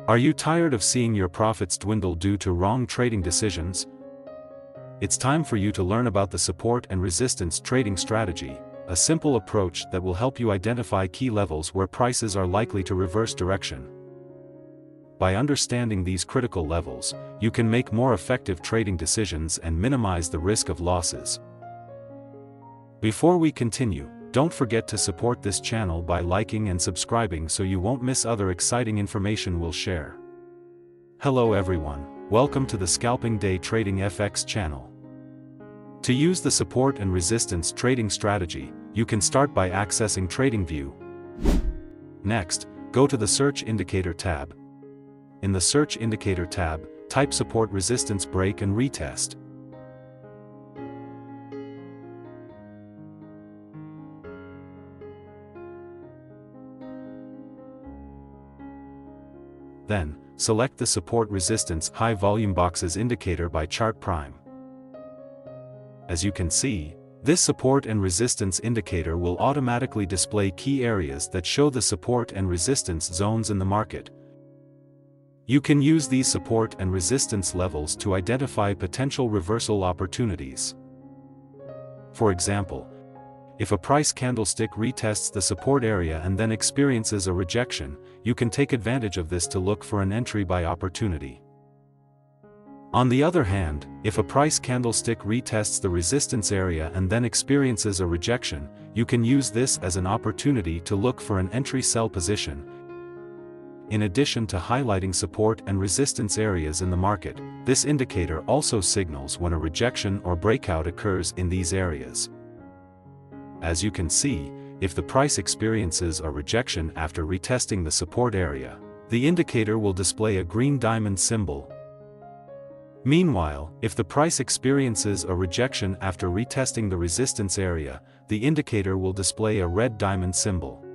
Are you tired of seeing your profits dwindle due to wrong trading decisions? It's time for you to learn about the support and resistance trading strategy, a simple approach that will help you identify key levels where prices are likely to reverse direction. By understanding these critical levels, you can make more effective trading decisions and minimize the risk of losses. Before we continue, don't forget to support this channel by liking and subscribing so you won't miss other exciting information we'll share. Hello everyone, welcome to the Scalping Day Trading FX channel. To use the support and resistance trading strategy, you can start by accessing TradingView. Next, go to the Search Indicator tab. In the Search Indicator tab, type Support Resistance Break and Retest. Then, select the Support Resistance High Volume Boxes indicator by Chart Prime. As you can see, this support and resistance indicator will automatically display key areas that show the support and resistance zones in the market. You can use these support and resistance levels to identify potential reversal opportunities. For example, if a price candlestick retests the support area and then experiences a rejection, you can take advantage of this to look for an entry buy opportunity. On the other hand, if a price candlestick retests the resistance area and then experiences a rejection, you can use this as an opportunity to look for an entry sell position. In addition to highlighting support and resistance areas in the market, this indicator also signals when a rejection or breakout occurs in these areas. As you can see, if the price experiences a rejection after retesting the support area, the indicator will display a green diamond symbol. Meanwhile, if the price experiences a rejection after retesting the resistance area, the indicator will display a red diamond symbol.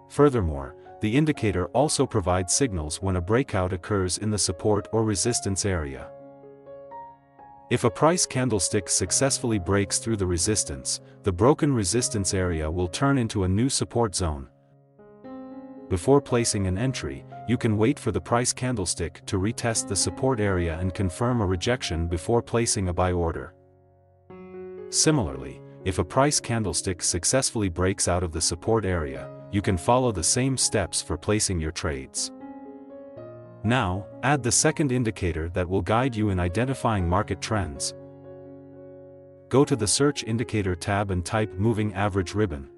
Furthermore, the indicator also provides signals when a breakout occurs in the support or resistance area. If a price candlestick successfully breaks through the resistance, the broken resistance area will turn into a new support zone. Before placing an entry, you can wait for the price candlestick to retest the support area and confirm a rejection before placing a buy order. Similarly, if a price candlestick successfully breaks out of the support area, you can follow the same steps for placing your trades. Now, add the second indicator that will guide you in identifying market trends. Go to the Search Indicator tab and type Moving Average Ribbon.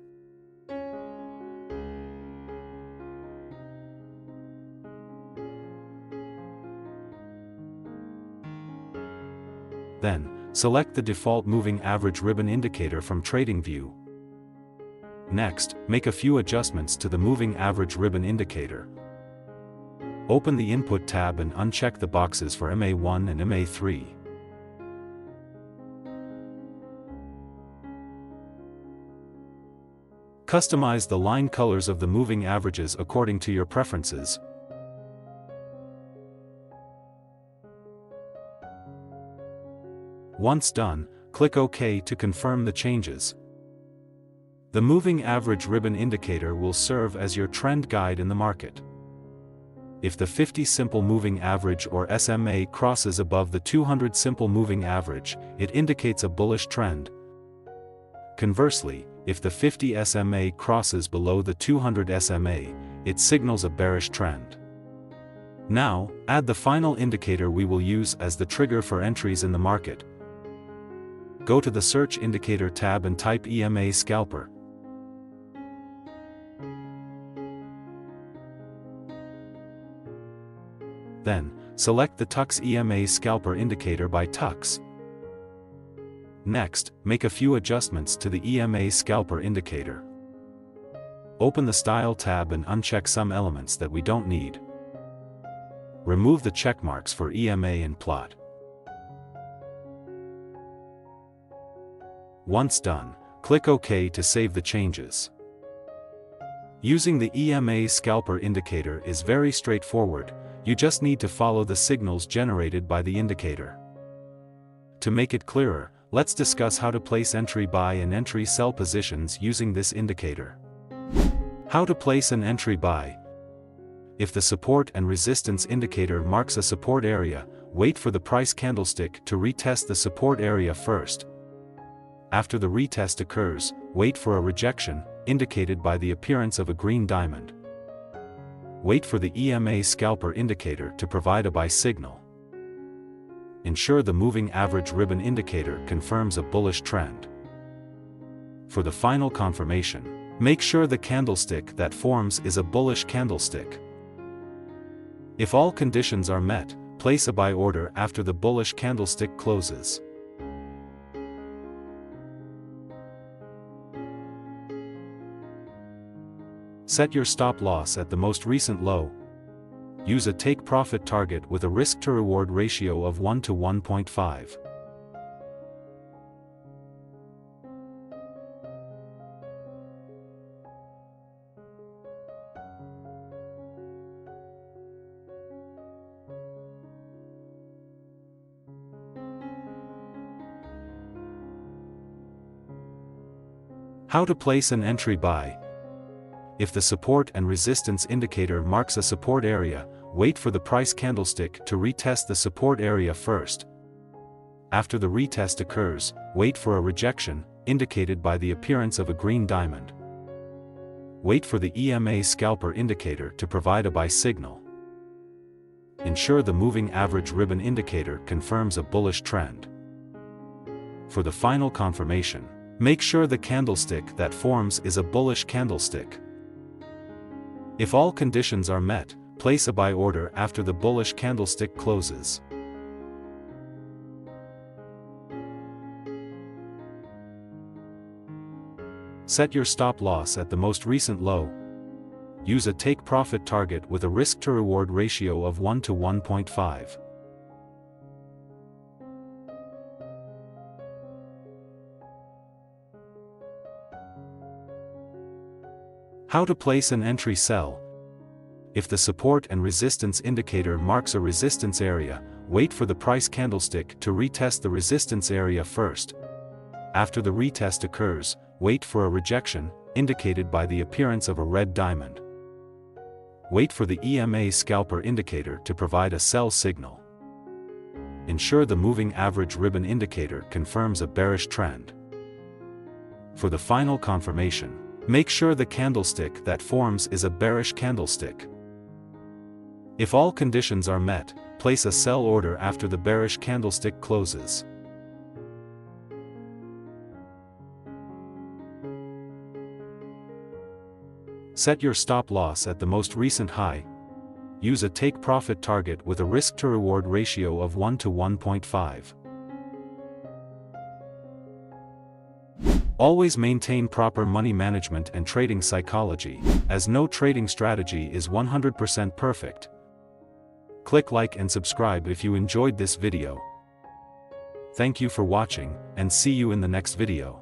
Then, select the default Moving Average Ribbon indicator from TradingView. Next, make a few adjustments to the Moving Average Ribbon indicator. Open the Input tab and uncheck the boxes for MA1 and MA3. Customize the line colors of the moving averages according to your preferences. Once done, click OK to confirm the changes. The Moving Average Ribbon indicator will serve as your trend guide in the market. If the 50 Simple Moving Average or SMA crosses above the 200 Simple Moving Average, it indicates a bullish trend. Conversely, if the 50 SMA crosses below the 200 SMA, it signals a bearish trend. Now, add the final indicator we will use as the trigger for entries in the market. Go to the Search Indicator tab and type EMA Scalper. Then, select the TUX EMA Scalper indicator by TUX. Next, make a few adjustments to the EMA Scalper indicator. Open the Style tab and uncheck some elements that we don't need. Remove the checkmarks for EMA and plot. Once done, click OK to save the changes. Using the EMA Scalper indicator is very straightforward. You just need to follow the signals generated by the indicator. To make it clearer, let's discuss how to place entry buy and entry sell positions using this indicator. How to place an entry buy. If the support and resistance indicator marks a support area, wait for the price candlestick to retest the support area first. After the retest occurs, wait for a rejection, indicated by the appearance of a green diamond. Wait for the EMA scalper indicator to provide a buy signal. Ensure the moving average ribbon indicator confirms a bullish trend. For the final confirmation, make sure the candlestick that forms is a bullish candlestick. If all conditions are met, place a buy order after the bullish candlestick closes. Set your stop loss at the most recent low. Use a take profit target with a risk to reward ratio of 1 to 1.5. How to place an entry buy. If the support and resistance indicator marks a support area, wait for the price candlestick to retest the support area first. After the retest occurs, wait for a rejection, indicated by the appearance of a green diamond. Wait for the EMA scalper indicator to provide a buy signal. Ensure the moving average ribbon indicator confirms a bullish trend. For the final confirmation, make sure the candlestick that forms is a bullish candlestick. If all conditions are met, place a buy order after the bullish candlestick closes. Set your stop loss at the most recent low. Use a take profit target with a risk to reward ratio of 1 to 1.5. How to place an entry sell. If the support and resistance indicator marks a resistance area, wait for the price candlestick to retest the resistance area first. After the retest occurs, wait for a rejection, indicated by the appearance of a red diamond. Wait for the EMA scalper indicator to provide a sell signal. Ensure the moving average ribbon indicator confirms a bearish trend. For the final confirmation, make sure the candlestick that forms is a bearish candlestick. If all conditions are met, place a sell order after the bearish candlestick closes. Set your stop loss at the most recent high. Use a take profit target with a risk to reward ratio of 1 to 1.5. Always maintain proper money management and trading psychology, as no trading strategy is 100% perfect. Click like and subscribe if you enjoyed this video. Thank you for watching, and see you in the next video.